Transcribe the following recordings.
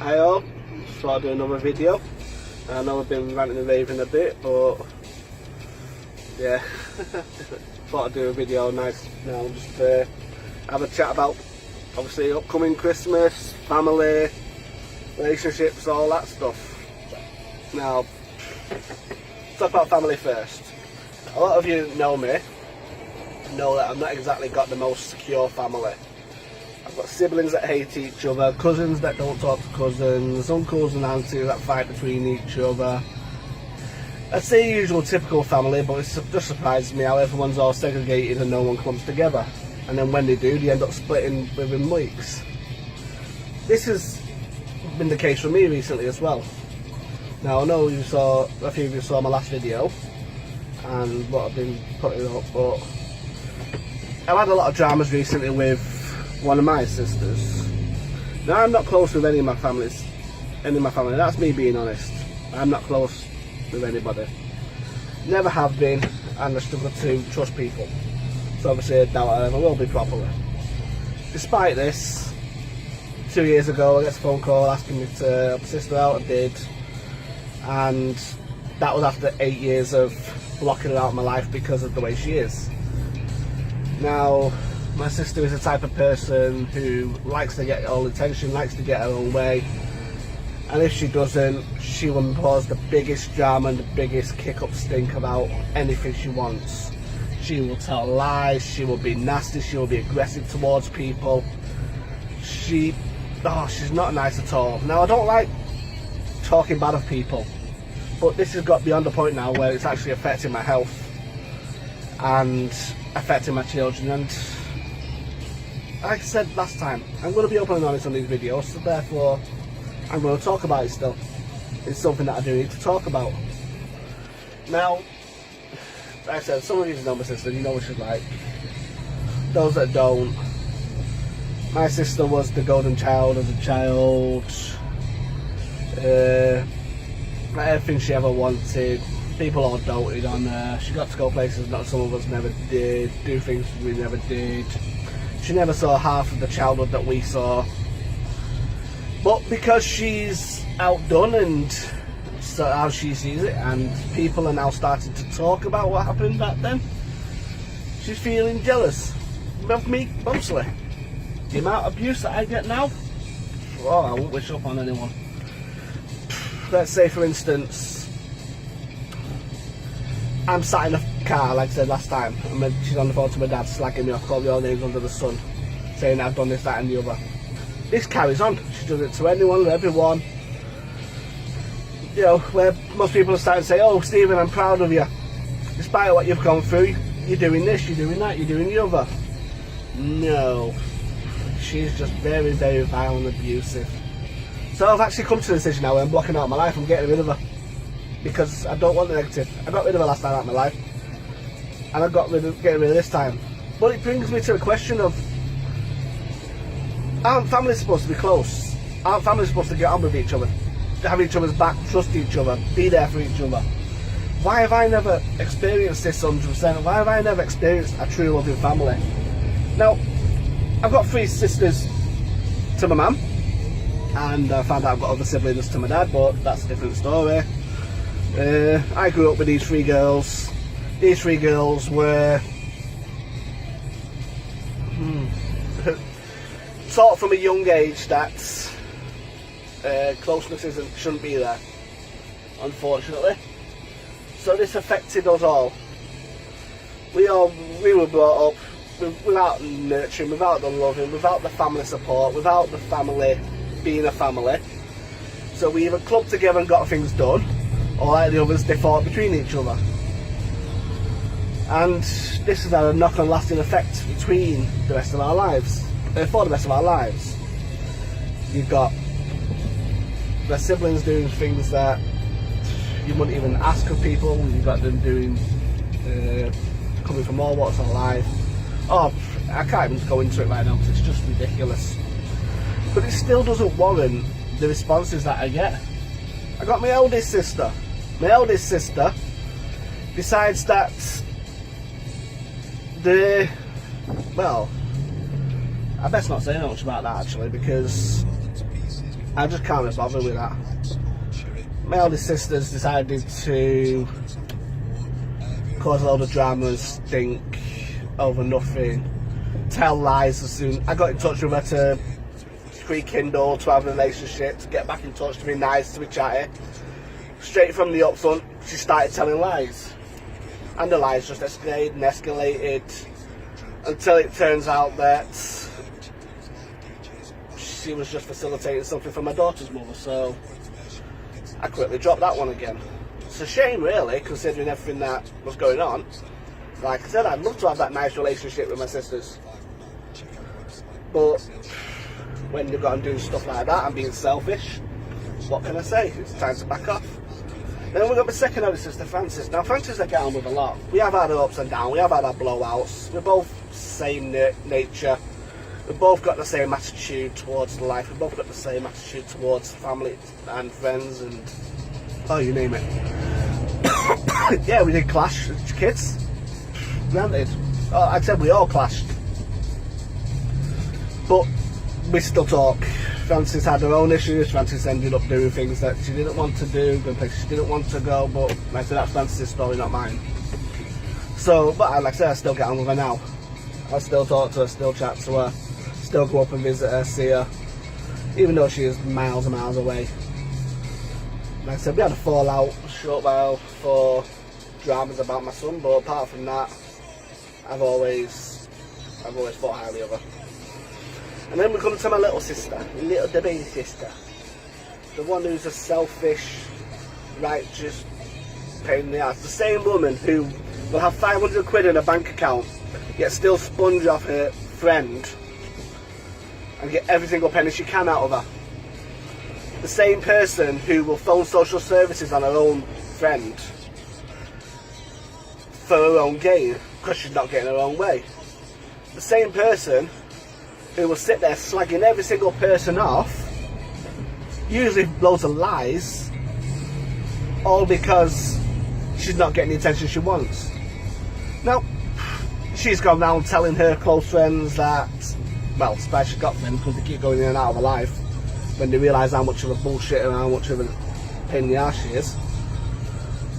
Hi all, thought I'd do another video. I know I've been ranting and raving a bit, but yeah, thought I'd do a video nice now, just have a chat about obviously upcoming Christmas, family, relationships, all that stuff. Now, let's talk about family first. A lot of you know me, know that I've not exactly got the most secure family. I've got siblings that hate each other, cousins that don't talk to cousins, uncles and aunties that fight between each other. I'd say usual typical family, but it just surprises me how everyone's all segregated and no one comes together. And then when they do, they end up splitting within weeks. This has been the case for me recently as well. Now I know a few of you saw my last video and what I've been putting up, but I've had a lot of dramas recently with one of my sisters. Now I'm not close with any of my family, that's me being honest. I'm not close with anybody. Never have been, and I struggle to trust people. So obviously I doubt I ever will be properly. Despite this, 2 years ago I got a phone call asking me to help my sister out. I did, and that was after 8 years of blocking her out of my life because of the way she is. Now, my sister is the type of person who likes to get all the attention, likes to get her own way, and if she doesn't, she will cause the biggest drama and the biggest kick-up stink about anything she wants. She will tell lies, she will be nasty, she will be aggressive towards people. She's not nice at all. Now, I don't like talking bad of people, but this has got beyond the point now where it's actually affecting my health and affecting my children. And like I said last time, I'm going to be open and honest on these videos, so therefore I'm going to talk about it still. It's something that I do need to talk about. Now, like I said, some of you know my sister, you know what she's like. Those that don't, my sister was the golden child as a child. Everything she ever wanted, people all doted on her. She got to go places that some of us never did, do things we never did. She never saw half of the childhood that we saw. But because she's outdone and so how she sees it, and people are now starting to talk about what happened back then, she's feeling jealous of me mostly. The amount of abuse that I get now, oh, I won't wish up on anyone. Let's say for instance, I'm sat in a car, like I said last time, and she's on the phone to my dad, slagging me off, calling me all names under the sun, saying I've done this, that and the other. This carries on. She does it to anyone and everyone. You know, where most people are starting to say, oh Stephen, I'm proud of you. Despite what you've gone through, you're doing this, you're doing that, you're doing the other. No. She's just very, very vile and abusive. So I've actually come to the decision now where I'm blocking out my life, I'm getting rid of her. Because I don't want the negative. I got rid of her last time out of my life, and I getting rid of this time. But it brings me to the question of, aren't families supposed to be close? Aren't families supposed to get on with each other, have each other's back, trust each other, be there for each other? Why have I never experienced this 100%? Why have I never experienced a true loving family? Now, I've got 3 sisters to my mum, and I found out I've got other siblings to my dad, but that's a different story. I grew up with these 3 girls. These 3 girls were taught from a young age that closeness shouldn't be there, unfortunately. So this affected us all. We were brought up without nurturing, without the loving, without the family support, without the family being a family. So we either clubbed together and got things done, or like the others, they fought between each other. And this has had a knock-on lasting effect between the rest of our lives, for the rest of our lives. You've got the siblings doing things that you wouldn't even ask of people. You've got them doing, coming from all walks of life. Oh, I can't even go into it right now because it's just ridiculous. But it still doesn't warrant the responses that I get. I got my eldest sister. My eldest sister decides that well, I best not say much about that actually, because I just can't be bothered with that. My eldest sister's decided to cause a load of drama and stink over nothing, tell lies as soon. I got in touch with her to rekindle, to have a relationship, to get back in touch, to be nice, to be chatty. Straight from the upfront, she started telling lies. And the lies just escalated and escalated until it turns out that she was just facilitating something for my daughter's mother, so I quickly dropped that one again. It's a shame, really, considering everything that was going on. Like I said, I'd love to have that nice relationship with my sisters, but when you've got to do stuff like that and being selfish, what can I say? It's time to back off. Then we've got my second eldest sister, Frances. Now, Frances I get on with a lot. We have had our ups and downs, we have had our blowouts. We're both same nature. We've both got the same attitude towards life. We've both got the same attitude towards family and friends and, oh, you name it. Yeah, we did clash as kids. Granted. Oh, I'd say we all clashed. But we still talk. Frances had her own issues. Frances ended up doing things that she didn't want to do, going places she didn't want to go, but like I said, that's Frances' story, not mine. So, but like I said, I still get on with her now. I still talk to her, still chat to her, still go up and visit her, see her, even though she is miles and miles away. Like I said, we had a fallout a short while for dramas about my son, but apart from that, I've always thought highly of her. And then we come to my little sister, the baby sister. The one who's a selfish, righteous pain in the ass. The same woman who will have 500 quid in a bank account, yet still sponge off her friend and get every single penny she can out of her. The same person who will phone social services on her own friend for her own gain, because she's not getting her own way. The same person who will sit there slagging every single person off, usually loads of lies, all because she's not getting the attention she wants. Now, she's gone around telling her close friends that, well, surprised she's got friends because they keep going in and out of her life when they realise how much of a bullshit and how much of a pain in the arse she is.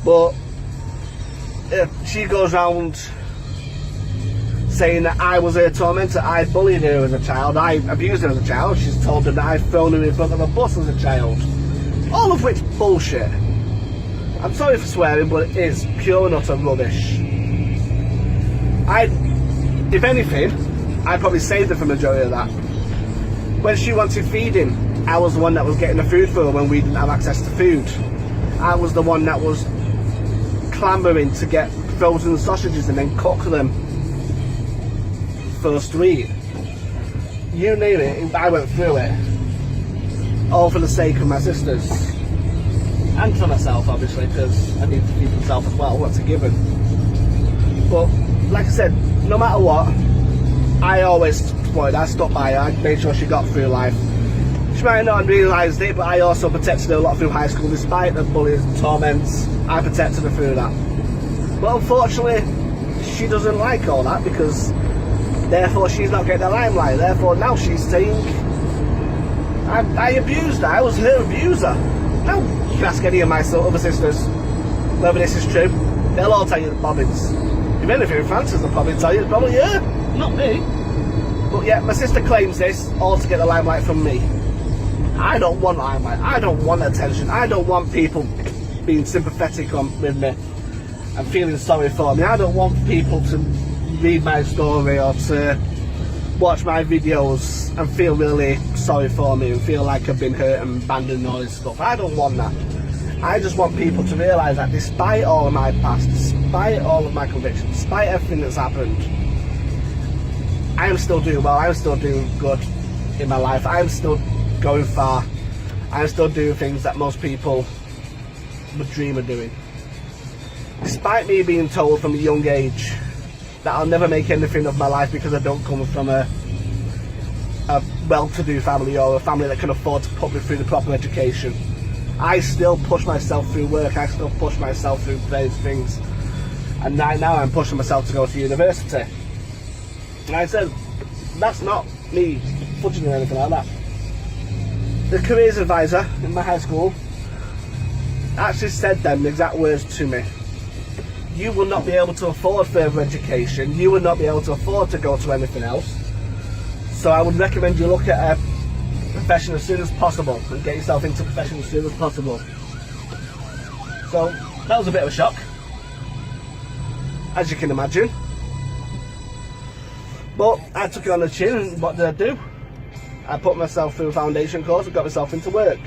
But she goes around saying that I was her tormentor, I bullied her as a child, I abused her as a child. She's told them that I've thrown her in front of a bus as a child. All of which bullshit. I'm sorry for swearing, but it is pure and utter rubbish. If anything, I'd probably saved her from the majority of that. When she wanted feeding, I was the one that was getting the food for her when we didn't have access to food. I was the one that was clamouring to get frozen sausages and then cook them for us to eat. You name it, I went through it. All for the sake of my sisters. And for myself, obviously, because I need to feed myself as well, what's a given. But, like I said, no matter what, I always supported her, I stuck by her, I made sure she got through life. She might not have realised it, but I also protected her a lot through high school, despite the bullies and torments. I protected her through that. But unfortunately, she doesn't like all that, because therefore she's not getting the limelight. Therefore now she's saying I abused her, I was her abuser. Now you can ask any of my other sisters whether this is true. They'll all tell you the bobbins. If anything, Frances will probably tell you it's probably her, not me. But yeah, my sister claims this all to get the limelight from me. I don't want limelight, I don't want attention, I don't want people being sympathetic with me and feeling sorry for me. I don't want people to read my story or to watch my videos and feel really sorry for me and feel like I've been hurt and abandoned and all this stuff. I don't want that. I just want people to realise that despite all of my past, despite all of my convictions, despite everything that's happened, I am still doing well, I'm still doing good in my life, I'm still going far, I'm still doing things that most people would dream of doing. Despite me being told from a young age that I'll never make anything of my life because I don't come from a well-to-do family or a family that can afford to put me through the proper education, I still push myself through work, I still push myself through various things, and now I'm pushing myself to go to university. And I said, that's not me fudging or anything like that. the careers advisor in my high school actually said them exact words to me. You will not be able to afford further education, you will not be able to afford to go to anything else, so I would recommend you look at a profession as soon as possible and get yourself into a profession as soon as possible. So that was a bit of a shock, as you can imagine, but I took it on the chin, and what did I do? I put myself through a foundation course and got myself into work,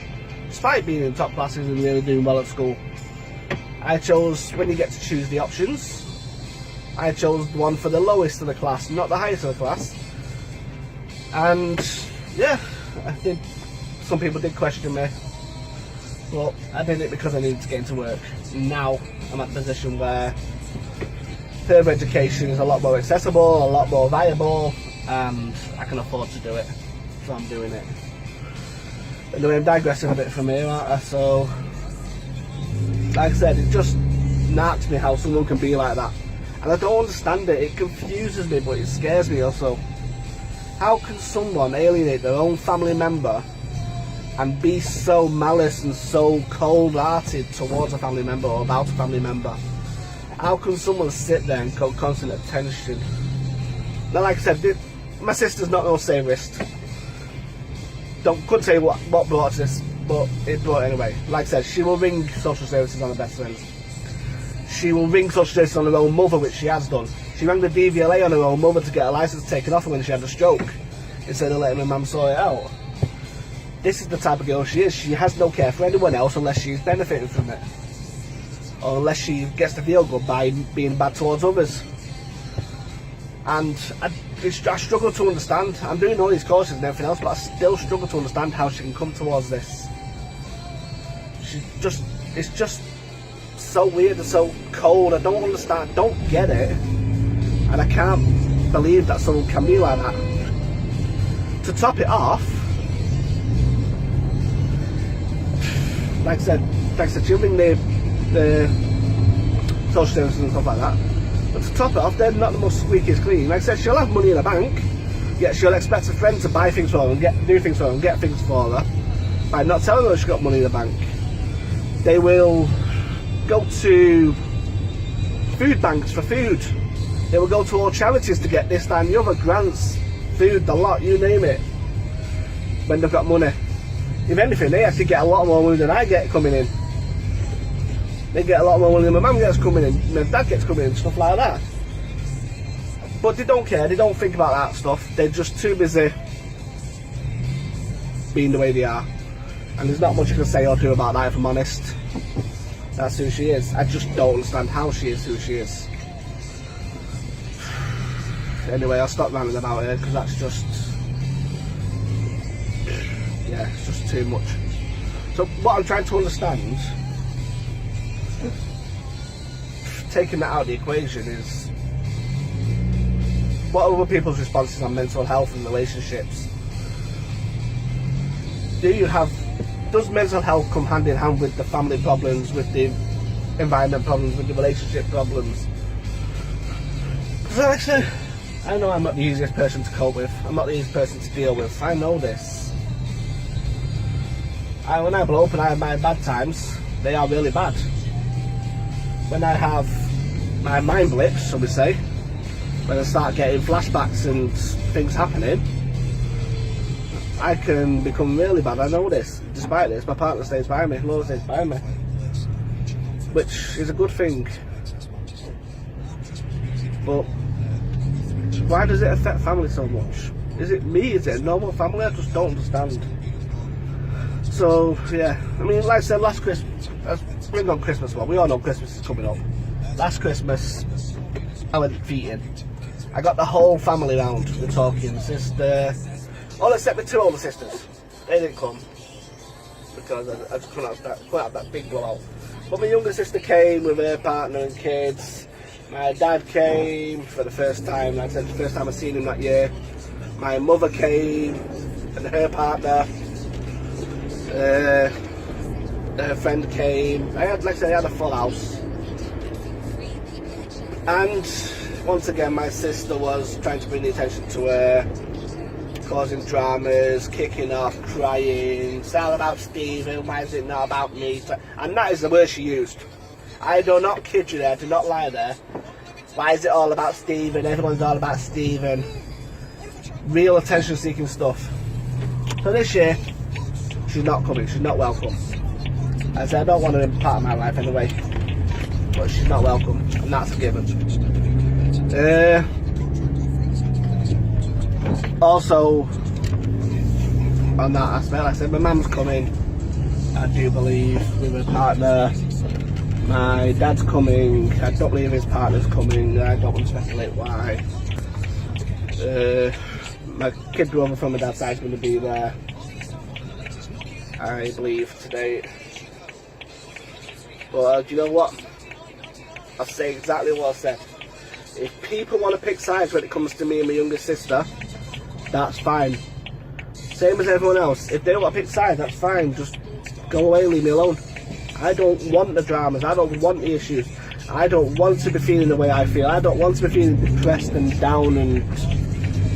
despite being in top classes and really doing well at school. I chose, when you get to choose the options, I chose the one for the lowest of the class, not the highest of the class. And yeah, I think some people did question me, but I did it because I needed to get into work. Now I'm at a position where further education is a lot more accessible, a lot more viable, and I can afford to do it, so I'm doing it. Anyway, I'm digressing a bit from here, aren't I? So, like I said, it just narks me how someone can be like that, and I don't understand it. It confuses me, but it scares me also. How can someone alienate their own family member and be so malice and so cold-hearted towards a family member or about a family member? How can someone sit there and cause constant attention? Now, like I said, my sister's not no savirist. Couldn't say what brought to this, but it brought it anyway. Like I said, she will ring social services on her best friends. She will ring social services on her own mother, which she has done. She rang the DVLA on her own mother to get her licence taken off her when she had a stroke, instead of letting her mum sort it out. This is the type of girl she is. She has no care for anyone else unless she's benefiting from it, or unless she gets to feel good by being bad towards others. And I struggle to understand. I'm doing all these courses and everything else, but I still struggle to understand how she can come towards this. It's just so weird and so cold. I don't understand, I don't get it, and I can't believe that someone can be like that. To top it off, like I said, she'll ring the social services and stuff like that. But to top it off, they're not the most squeakiest clean. Like I said, she'll have money in the bank, yet she'll expect a friend to buy things for her and do things for her and get things for her by not telling her she's got money in the bank. They will go to food banks for food. They will go to all charities to get this, that and the other, grants, food, the lot, you name it, when they've got money. If anything, they actually get a lot more money than I get coming in. They get a lot more money than my mum gets coming in, my dad gets coming in, stuff like that. But they don't care, they don't think about that stuff. They're just too busy being the way they are. And there's not much you can say or do about that, if I'm honest. That's who she is. I just don't understand how she is who she is. Anyway, I'll stop ranting about her, because that's just... yeah, it's just too much. So what I'm trying to understand, taking that out of the equation, is what are other people's responses on mental health and relationships? Does mental health come hand in hand with the family problems, with the environment problems, with the relationship problems? Because like I said, I know I'm not the easiest person to cope with, I'm not the easiest person to deal with, I know this. When I blow up and I have my bad times, they are really bad. When I have my mind blips, shall we say, when I start getting flashbacks and things happening, I can become really bad. I know this. Despite this, my partner stays by me, Laura stays by me, which is a good thing. But why does it affect family so much? Is it me? Is it a normal family? I just don't understand. So yeah, I mean, like I said, last Christmas, bring on Christmas, well, we all know Christmas is coming up. Last Christmas, I went feeding. I got the whole family round. We're talking sister, all except the two older sisters. They didn't come because I just couldn't have that big blowout. But my younger sister came with her partner and kids. My dad came for the first time. Like I said, the first time I'd seen him that year. My mother came and her partner. Her friend came. Like I said, I had a full house. And once again, my sister was trying to bring the attention to her causing dramas, kicking off, crying, it's all about Stephen, why is it not about me? And that is the word she used. I do not kid you there, do not lie there. Why is it all about Stephen? Everyone's all about Stephen. Real attention seeking stuff. So this year, she's not coming, she's not welcome. I said I don't want her in part of my life anyway. But she's not welcome, and that's a given. Also, on that aspect, like I said, my mum's coming, I do believe, with her partner. My dad's coming, I don't believe his partner's coming, I don't want to speculate why. My kid brother from my dad's side is going to be there, I believe, today. But do you know what? I'll say exactly what I said. If people want to pick sides when it comes to me and my younger sister, that's fine. Same as everyone else. If they don't want to pick sides, that's fine. Just go away, leave me alone. I don't want the dramas. I don't want the issues. I don't want to be feeling the way I feel. I don't want to be feeling depressed and down and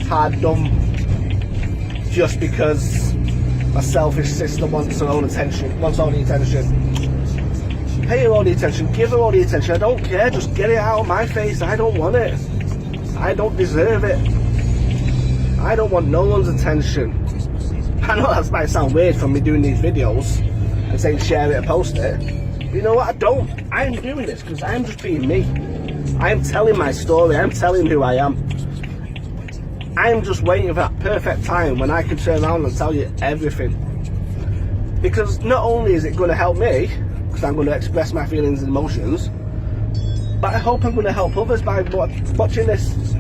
hard done just because my selfish sister wants her own attention, wants all the attention. Pay her all the attention, give her all the attention, I don't care, just get it out of my face, I don't want it. I don't deserve it. I don't want no one's attention. I know that might sound weird from me doing these videos and saying share it and post it. But you know what, I don't. I'm doing this because I'm just being me. I'm telling my story, I'm telling who I am. I'm just waiting for that perfect time when I can turn around and tell you everything. Because not only is it going to help me, I'm going to express my feelings and emotions, but I hope I'm going to help others by watching this,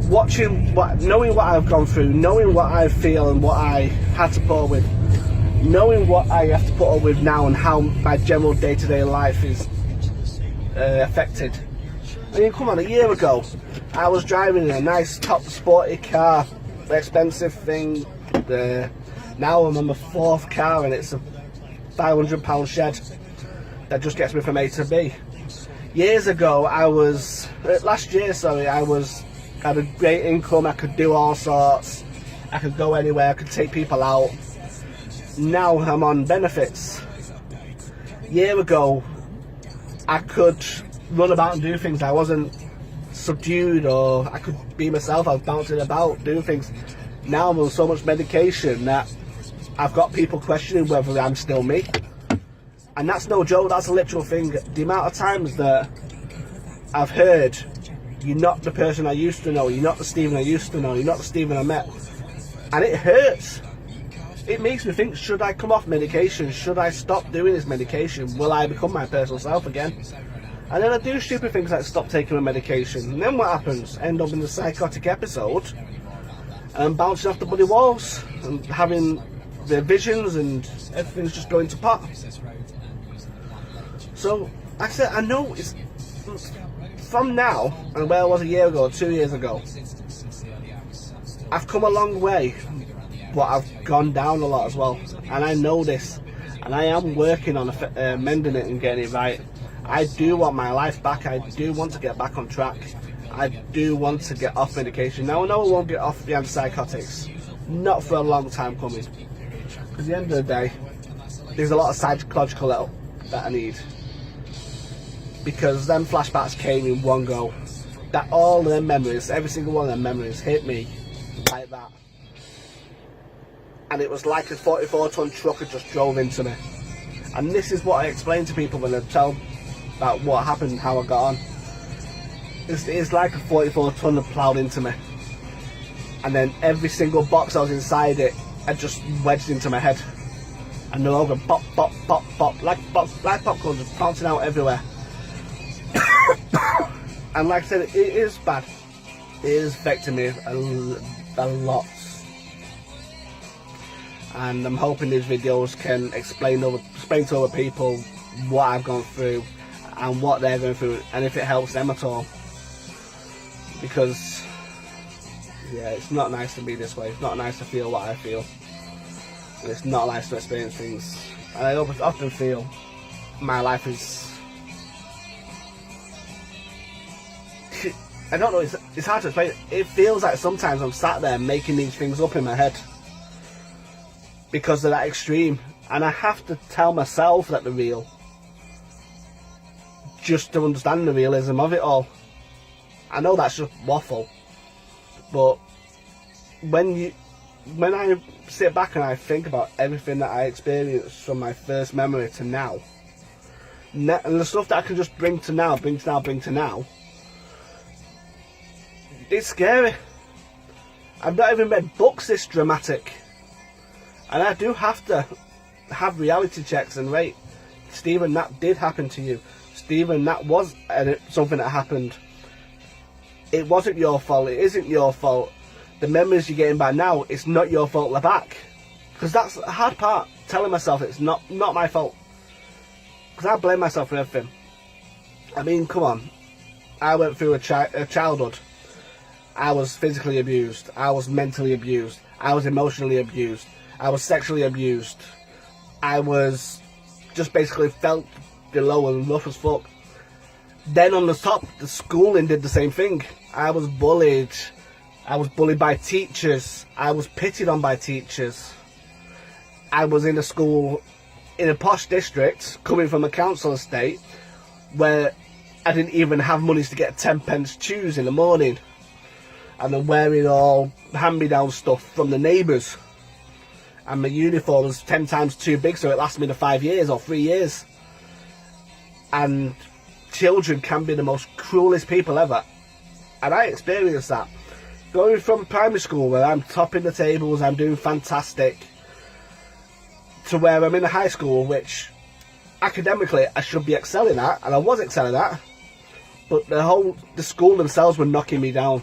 knowing what I've gone through, knowing what I feel and what I had to put up with, knowing what I have to put up with now and how my general day-to-day life is affected. I mean, come on, a year ago I was driving in a nice top sporty car, expensive thing. Now I'm on my 4th car and it's a £500 shed that just gets me from A to B. Years ago, last year, I had a great income, I could do all sorts, I could go anywhere, I could take people out. Now I'm on benefits. Year ago, I could run about and do things, I wasn't subdued or I could be myself, I was bouncing about, doing things. Now I'm on so much medication that I've got people questioning whether I'm still me. And that's no joke, that's a literal thing. The amount of times that I've heard, you're not the person I used to know, you're not the Stephen I used to know, you're not the Stephen I met. And it hurts. It makes me think, should I come off medication? Should I stop doing this medication? Will I become my personal self again? And then I do stupid things like stop taking my medication. And then what happens? End up in a psychotic episode and bouncing off the bloody walls and having the visions and everything's just going to pot. So, like I said, I know it's from now and where I was a year ago, 2 years ago, I've come a long way, but I've gone down a lot as well. And I know this, and I am working on mending it and getting it right. I do want my life back, I do want to get back on track. I do want to get off medication. Now I know I won't get off the antipsychotics, not for a long time coming. Because at the end of the day, there's a lot of psychological help that I need. Because them flashbacks came in one go. That all of them memories, every single one of them memories hit me like that. And it was like a 44-ton truck had just drove into me. And this is what I explain to people when I tell about what happened, how I got on. It's like a 44-ton had ploughed into me. And then every single box I was inside it had just wedged into my head. And they're all going pop, pop, pop, pop, like popcorn just bouncing out everywhere. And like I said, it is bad. It is affecting me a lot. And I'm hoping these videos can explain to other people what I've gone through and what they're going through, and if it helps them at all. Because, yeah, it's not nice to be this way. It's not nice to feel what I feel. And it's not nice to experience things. And I often feel my life is I don't know, it's hard to explain. It feels like sometimes I'm sat there making these things up in my head because they're that extreme, and I have to tell myself that they're real just to understand the realism of it all. I know that's just waffle, but when I sit back and I think about everything that I experienced from my first memory to now, and the stuff that I can just bring to now, it's scary. I've not even read books this dramatic, and I do have to have reality checks and wait, Stephen, that did happen to you. Stephen, that was something that happened. It wasn't your fault. It isn't your fault. The memories you're getting back now, it's not your fault they're back. Because that's the hard part, telling myself it's not my fault. Because I blame myself for everything. I mean, come on. I went through a childhood. I was physically abused. I was mentally abused. I was emotionally abused. I was sexually abused. I was just basically felt below and rough as fuck. Then on the top, the schooling did the same thing. I was bullied. I was bullied by teachers. I was pitied on by teachers. I was in a school in a posh district, coming from a council estate, where I didn't even have money to get 10 pence chews in the morning. And then wearing all hand-me-down stuff from the neighbours. And my uniform was 10 times too big, so it lasted me the 5 years or 3 years. And children can be the most cruelest people ever. And I experienced that. Going from primary school, where I'm topping the tables, I'm doing fantastic, to where I'm in a high school, which academically I should be excelling at, and I was excelling at, but the school themselves were knocking me down,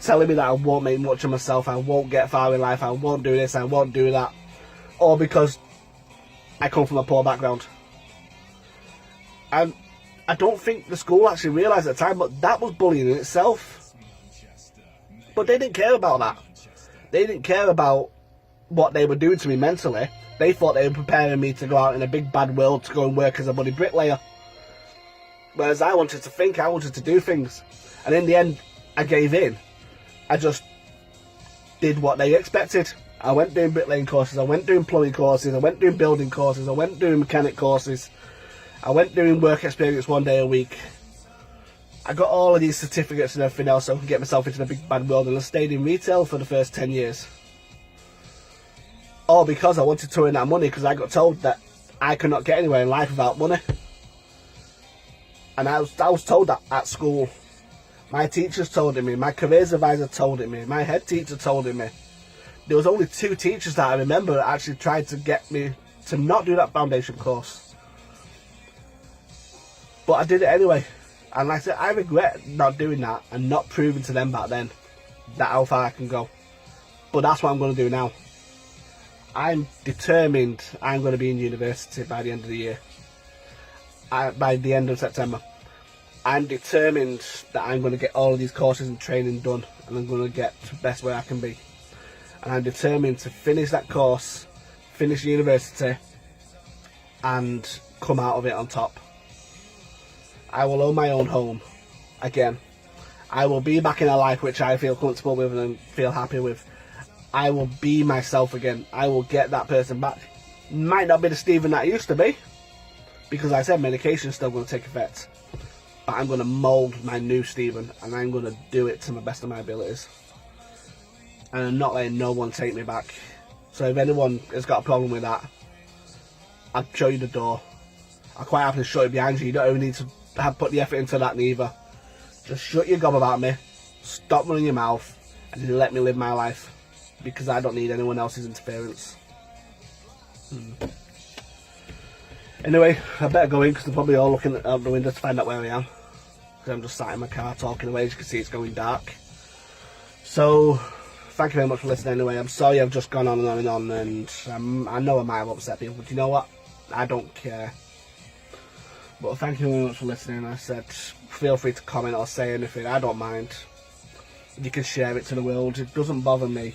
telling me that I won't make much of myself, I won't get far in life, I won't do this, I won't do that, all because I come from a poor background. And I don't think the school actually realised at the time, but that was bullying in itself. But they didn't care about that. They didn't care about what they were doing to me mentally. They thought they were preparing me to go out in a big bad world to go and work as a bloody bricklayer. Whereas I wanted to think, I wanted to do things. And in the end, I gave in. I just did what they expected. I went doing bricklaying courses, I went doing plumbing courses, I went doing building courses, I went doing mechanic courses. I went doing work experience 1 day a week. I got all of these certificates and everything else so I could get myself into the big bad world, and I stayed in retail for the first 10 years. All because I wanted to earn that money, because I got told that I could not get anywhere in life without money. And I was told that at school. My teachers told it me, my careers advisor told it me, my head teacher told it me. There was only 2 teachers that I remember that actually tried to get me to not do that foundation course. But I did it anyway. And like I said, I regret not doing that and not proving to them back then that how far I can go. But that's what I'm going to do now. I'm determined I'm going to be in university by the end of the year. By the end of September. I'm determined that I'm going to get all of these courses and training done, and I'm going to get to the best way I can be. And I'm determined to finish that course, finish university, and come out of it on top. I will own my own home again. I will be back in a life which I feel comfortable with and feel happy with. I will be myself again. I will get that person back. Might not be the Stephen that I used to be, because like I said, medication is still going to take effect. But I'm going to mould my new Stephen, and I'm going to do it to the best of my abilities. And I'm not letting no one take me back. So if anyone has got a problem with that, I'll show you the door. I'll quite happily shut it behind you. You don't even need to put the effort into that neither. Just shut your gob about me, stop running your mouth, and let me live my life, because I don't need anyone else's interference. Anyway, I better go in because they're probably all looking out the window to find out where I am, because I'm just sat in my car talking away. As you can see, it's going dark. So thank you very much for listening anyway. I'm sorry I've just gone on and on and on, and I know I might have upset people, but you know what, I don't care. But thank you very much for listening. I said, feel free to comment or say anything, I don't mind. You can share it to the world, it doesn't bother me.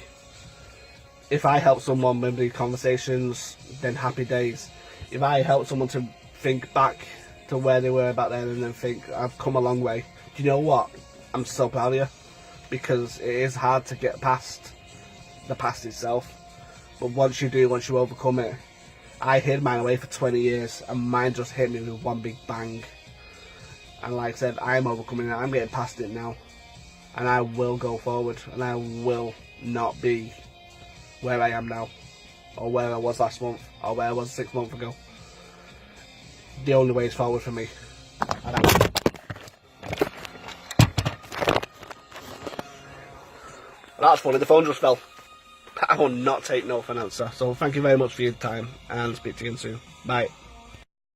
If I help someone with these conversations, then happy days. If I help someone to think back to where they were back then and then think, I've come a long way, do you know what? I'm so proud of you, because it is hard to get past the past itself. But once you do, once you overcome it, I hid mine away for 20 years and mine just hit me with one big bang. And like I said, I'm overcoming it, I'm getting past it now. And I will go forward, and I will not be where I am now, or where I was last month, or where I was 6 months ago. The only way is forward for me. That's funny, the phone just fell. I will not take no for an answer. So thank you very much for your time, and speak to you again soon. Bye.